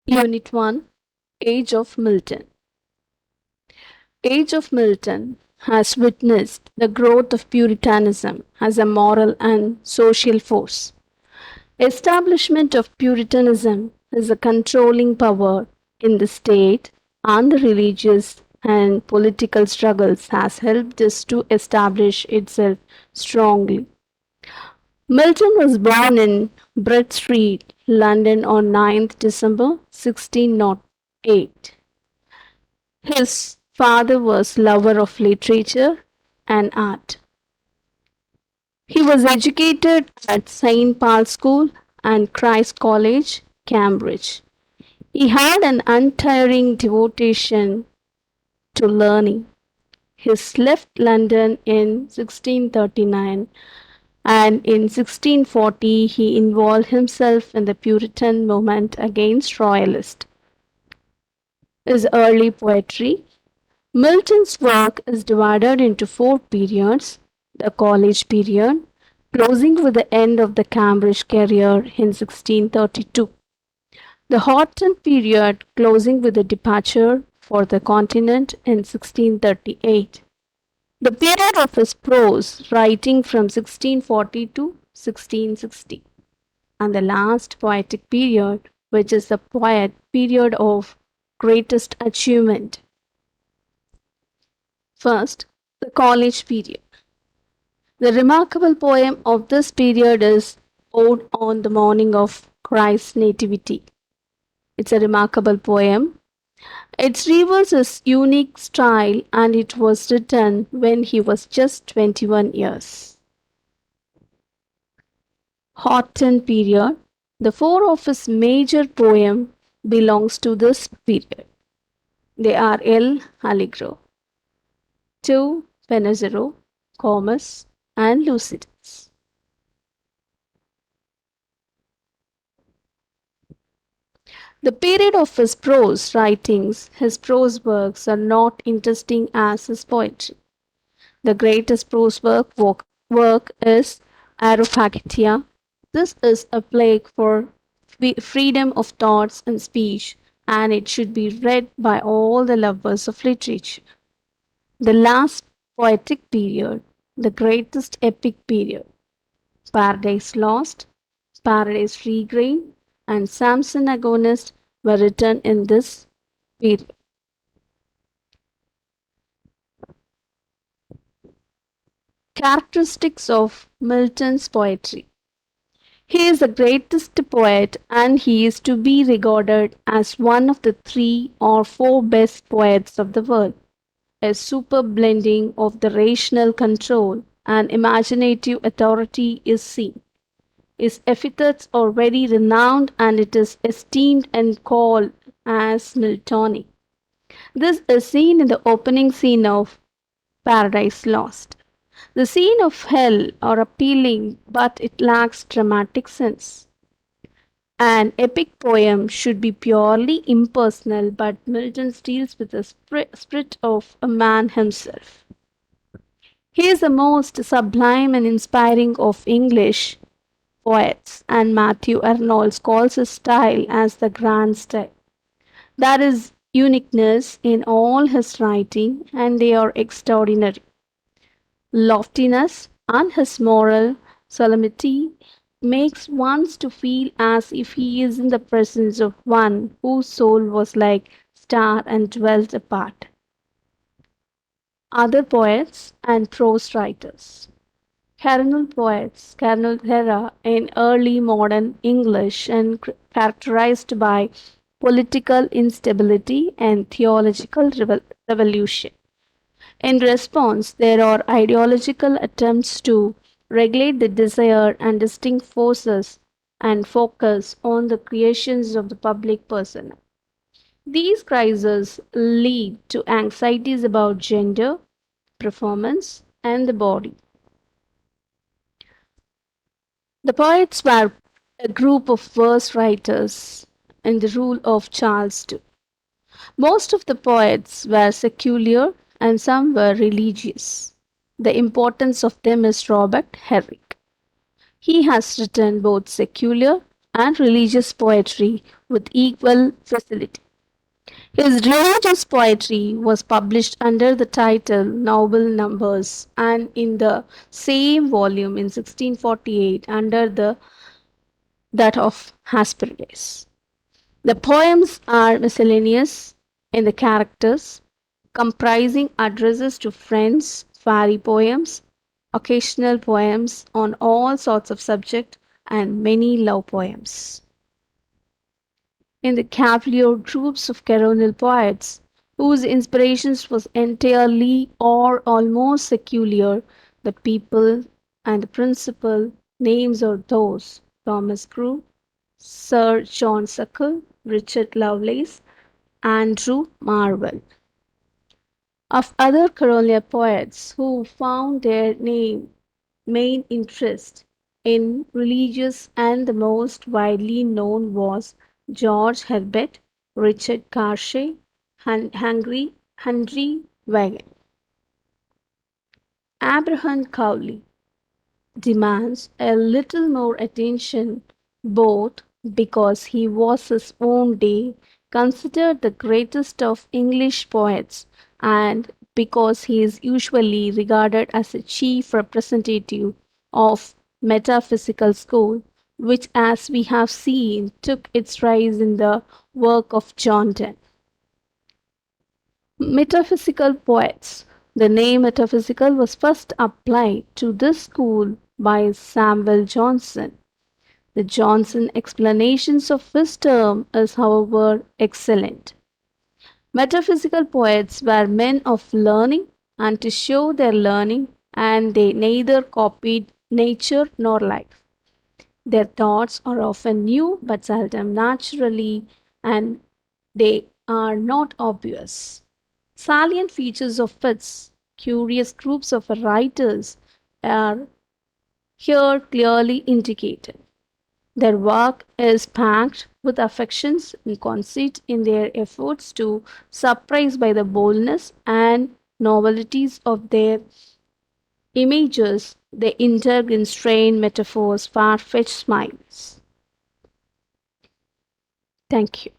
Unit 1, Age of Milton. Age of Milton has witnessed the growth of Puritanism as a moral and social force. Establishment of Puritanism as a controlling power in the state and the religious and political struggles has helped us to establish itself strongly. Milton was born in Brett Street, London on 9th December 1608. His father was lover of literature and art. He was educated at St. Paul's School and Christ College, Cambridge. He had an untiring devotion to learning. He left London in 1639 and in 1640 he involved himself in the Puritan movement against royalists. His early poetry. Milton's work is divided into four periods: the college period, closing with the end of the Cambridge career in 1632, the Horton period, closing with the departure for the continent in 1638, the period of his prose, writing from 1640 to 1660, and the last poetic period, which is the poet period of greatest achievement. First, the college period. The remarkable poem of this period is Ode on the Morning of Christ's Nativity. It's a remarkable poem. It reveals his unique style and it was written when he was just 21 years. Horton period. The four of his major poems belongs to this period. They are El Allegro, Tu Penasero, Comus, and Lucidus. The period of his prose writings, his prose works are not interesting as his poetry. The greatest prose work is Areopagitica. This is a plague for freedom of thoughts and speech, and it should be read by all the lovers of literature. The last poetic period, the greatest epic period, Paradise Lost, Paradise Regained, and Samson Agonist were written in this period. Characteristics of Milton's poetry. He is the greatest poet and he is to be regarded as one of the three or four best poets of the world. A superb blending of the rational control and imaginative authority is seen. His epithets are very renowned and it is esteemed and called as Miltonic. This is seen in the opening scene of Paradise Lost. The scene of hell are appealing, but it lacks dramatic sense. An epic poem should be purely impersonal, but Milton deals with the spirit of a man himself. He is the most sublime and inspiring of English poets, and Matthew Arnold calls his style as the grand style. There is uniqueness in all his writing, and they are extraordinary. Loftiness and his moral solemnity makes one to feel as if he is in the presence of one whose soul was like star and dwelt apart. Other poets and prose writers. Colonial poets, colonial era in early modern English and characterized by political instability and theological revolution. In response, there are ideological attempts to regulate the desire and distinct forces and focus on the creations of the public persona. These crises lead to anxieties about gender, performance, and the body. The poets were a group of verse writers in the rule of Charles II. Most of the poets were secular and some were religious. The importance of them is Robert Herrick. He has written both secular and religious poetry with equal facility. His religious poetry was published under the title Noble Numbers and in the same volume in 1648 under the that of Hesperides. The poems are miscellaneous in the characters, comprising addresses to friends, fairy poems, occasional poems on all sorts of subject, and many love poems. In the cavalier groups of colonial poets, whose inspirations was entirely or almost secular, the people and the principal names are those Thomas Crew, Sir John Suckle, Richard Lovelace, Andrew Marvell. Of other colonial poets who found their main interest in religious and the most widely known was George Herbert, Richard Carshey, Henry Wagon. Abraham Cowley demands a little more attention, both because he was his own day considered the greatest of English poets and because he is usually regarded as a chief representative of metaphysical school, which, as we have seen, took its rise in the work of John Donne. Metaphysical poets. The name metaphysical was first applied to this school by Samuel Johnson. The Johnson explanations of this term is, however, excellent. Metaphysical poets were men of learning, and to show their learning, and they neither copied nature nor life. Their thoughts are often new but seldom naturally, and they are not obvious. Salient features of its curious groups of writers are here clearly indicated. Their work is packed with affections and conceit in their efforts to surprise by the boldness and novelties of their images. They indulge in strange metaphors, far fetched smiles. Thank you.